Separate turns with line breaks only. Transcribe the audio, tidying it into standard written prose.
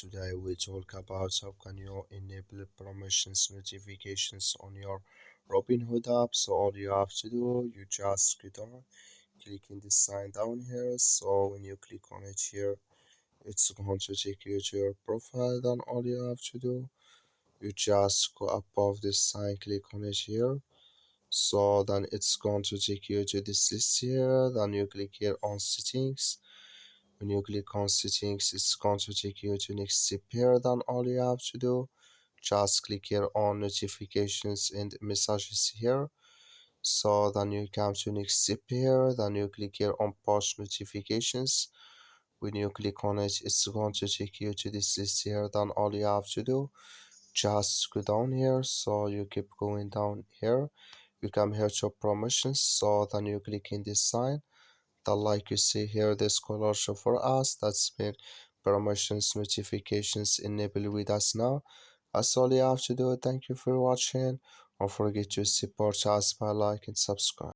Today we talk about how can you enable promotions notifications on your Robinhood app. So all you have to do, you just click in this sign down here. So when you click on it here, it's going to take you to your profile. Then all you have to do, you just go above this sign, click on it here. So then it's going to take you to this list here. Then you click here on settings. When you click on settings, it's going to take you to next step here. Then all you have to do, just click here on notifications and messages here. So then you come to next step here. Then you click here on push notifications. When you click on it, it's going to take you to this list here. Then all you have to do, just go down here. So you keep going down here. You come here to promotions. So then you click in this sign. Then like you see here, this color show for us. That's been promotions notifications enabled with us now. That's all you have to do. Thank you for watching. Don't forget to support us by like and subscribe.